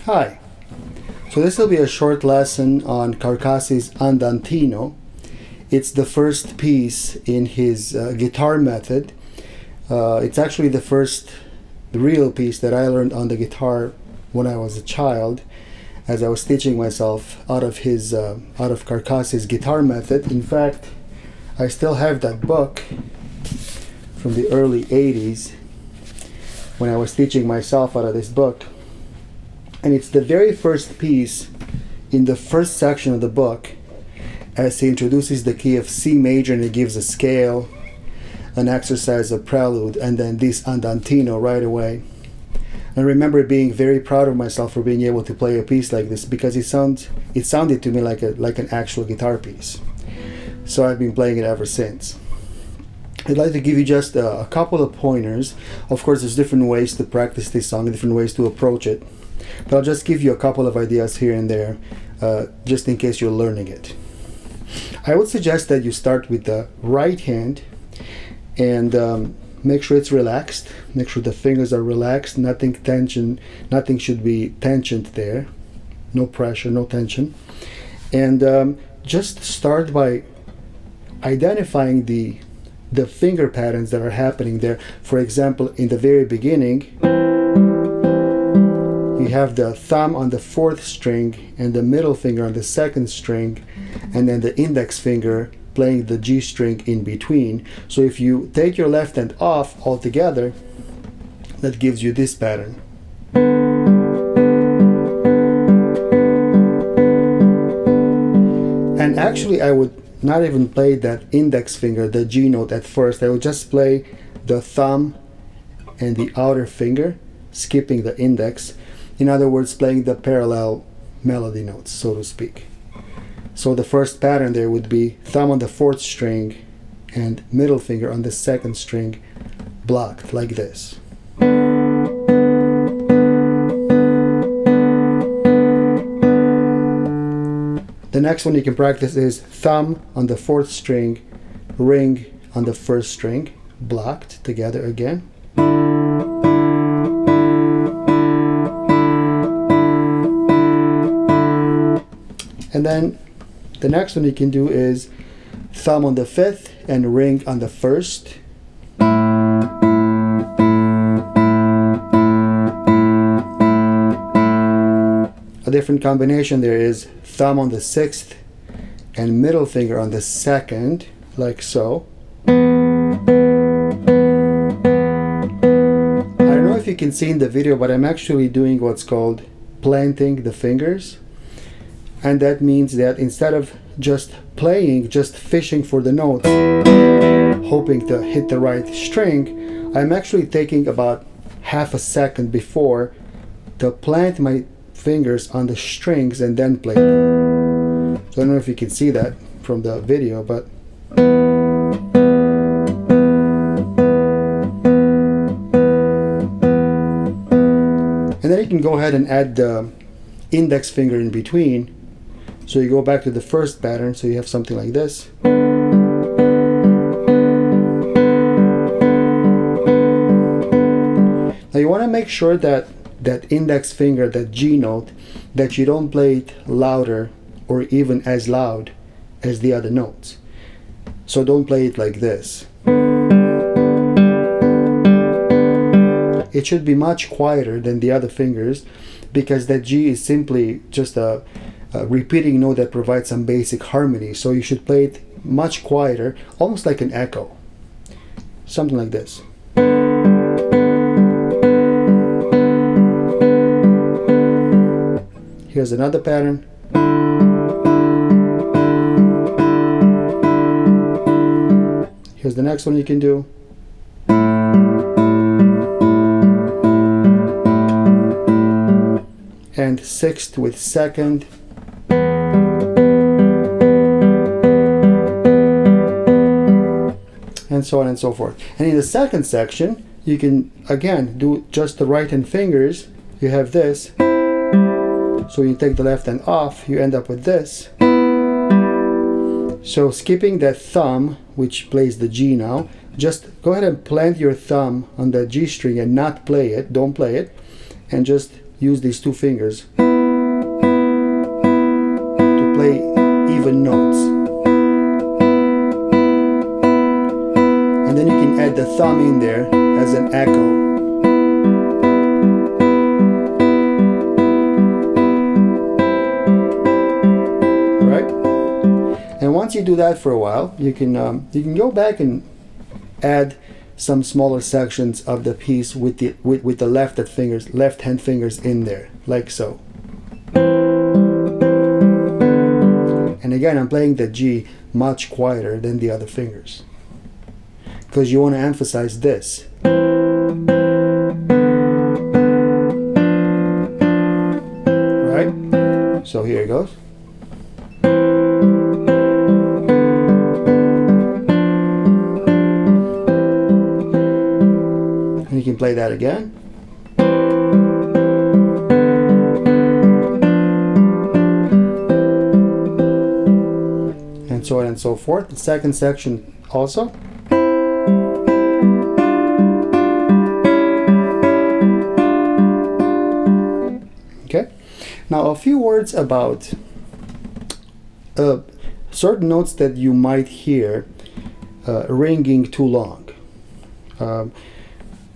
Hi. So this will be a short lesson on Carcassi's Andantino. It's the first piece in his guitar method. It's actually the real piece that I learned on the guitar when I was a child, as I was teaching myself out of Carcassi's guitar method. In fact, I still have that book from the early 80s when I was teaching myself out of this book. And it's the very first piece in the first section of the book, as he introduces the key of C major and he gives a scale, an exercise, a prelude, and then this Andantino right away. I remember being very proud of myself for being able to play a piece like this, because it sounded to me like an actual guitar piece. So I've been playing it ever since. I'd like to give you just a couple of pointers. Of course, there's different ways to practice this song, different ways to approach it. But I'll just give you a couple of ideas here and there, just in case you're learning it. I would suggest that you start with the right hand and make sure it's relaxed. Make sure the fingers are relaxed, nothing should be tensioned there. No pressure, no tension. And just start by identifying the finger patterns that are happening there. For example, in the very beginning, you have the thumb on the 4th string and the middle finger on the 2nd string, and then the index finger playing the G string in between. So if you take your left hand off altogether, that gives you this pattern. And actually, I would not even play that index finger, the G note, at first. I would just play the thumb and the outer finger, skipping the index. In other words, playing the parallel melody notes, so to speak. So the first pattern there would be thumb on the 4th string and middle finger on the 2nd string, blocked like this. The next one you can practice is thumb on the 4th string, ring on the 1st string, blocked together again. And then the next one you can do is thumb on the 5th and ring on the 1st. A different combination there is thumb on the 6th and middle finger on the 2nd, like so. I don't know if you can see in the video, but I'm actually doing what's called planting the fingers. And that means that instead of just playing, just fishing for the notes, hoping to hit the right string, I'm actually taking about half a second before to plant my fingers on the strings and then play them. So I don't know if you can see that from the video, but and then you can go ahead and add the index finger in between. So you go back to the first pattern, so you have something like this. Now you want to make sure that that index finger, that G note, that you don't play it louder or even as loud as the other notes. So don't play it like this. It should be much quieter than the other fingers, because that G is simply just a repeating note that provides some basic harmony. So you should play it much quieter, almost like an echo. Something like this. Here's another pattern. Here's the next one you can do. And 6th with 2nd. And so on and so forth. And in the second section, you can again do just the right hand fingers. You have this. So you take the left hand off, you end up with this. So skipping that thumb, which plays the G now, just go ahead and plant your thumb on the G string and not play it, don't play it, and just use these two fingers. play even notes. And then you can add the thumb in there as an echo. And once you do that for a while, you can go back and add some smaller sections of the piece with the left hand fingers in there, like so. And again, I'm playing the G much quieter than the other fingers, because you want to emphasize this. Right? So here it goes. And you can play that again. And so on and so forth. The second section also. Okay. Now a few words about certain notes that you might hear ringing too long.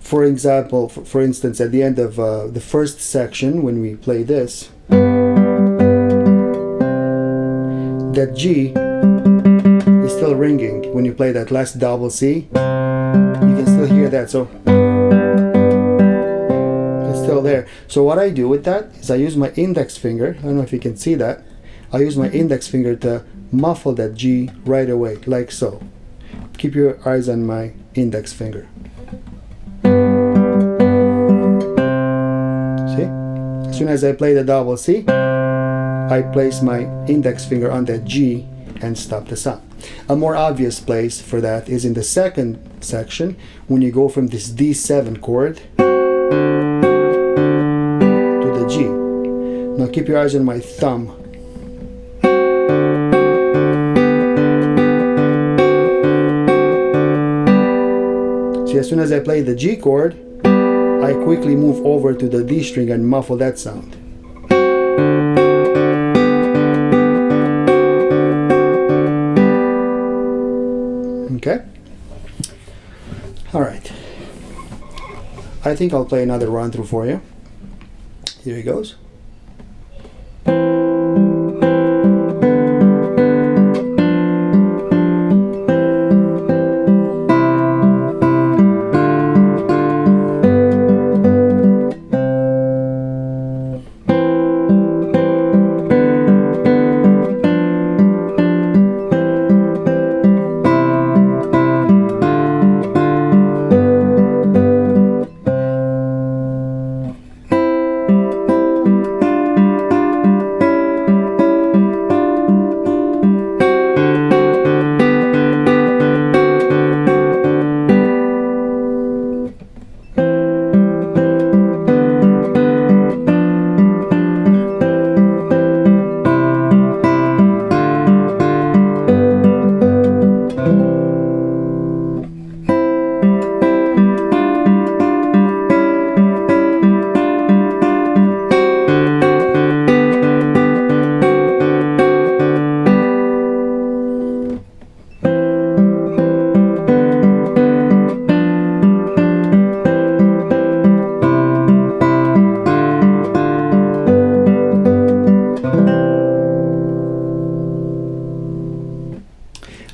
For example, for instance, at the end of the first section, when we play this, that G is still ringing. When you play that last double C, you can still hear that. So it's still there. So what I do with that is I use my index finger. I don't know if you can see that. I use my index finger to muffle that G right away, like so. Keep your eyes on my index finger. As soon as I play the double C, I place my index finger on that G and stop the sound. A more obvious place for that is in the second section, when you go from this D7 chord to the G. Now keep your eyes on my thumb. See, as soon as I play the G chord, I quickly move over to the D string and muffle that sound. Okay? Alright. I think I'll play another run through for you. Here it goes.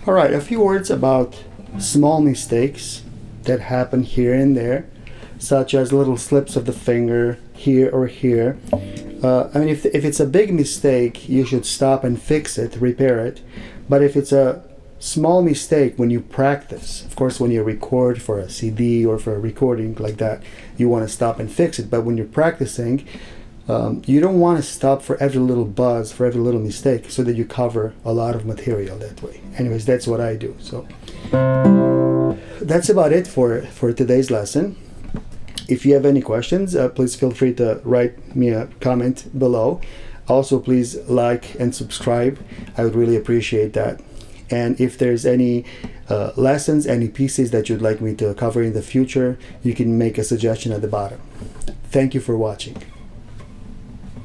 Alright, a few words about small mistakes that happen here and there, such as little slips of the finger here or here. I mean, if it's a big mistake, you should stop and fix it, repair it. But if it's a small mistake when you practice, of course when you record for a CD or for a recording like that, you want to stop and fix it. But when you're practicing, you don't want to stop for every little buzz, for every little mistake, so that you cover a lot of material that way. Anyways, that's what I do. So that's about it for today's lesson. If you have any questions, please feel free to write me a comment below. Also, please like and subscribe. I would really appreciate that. And if there's any lessons, any pieces that you'd like me to cover in the future, you can make a suggestion at the bottom. Thank you for watching.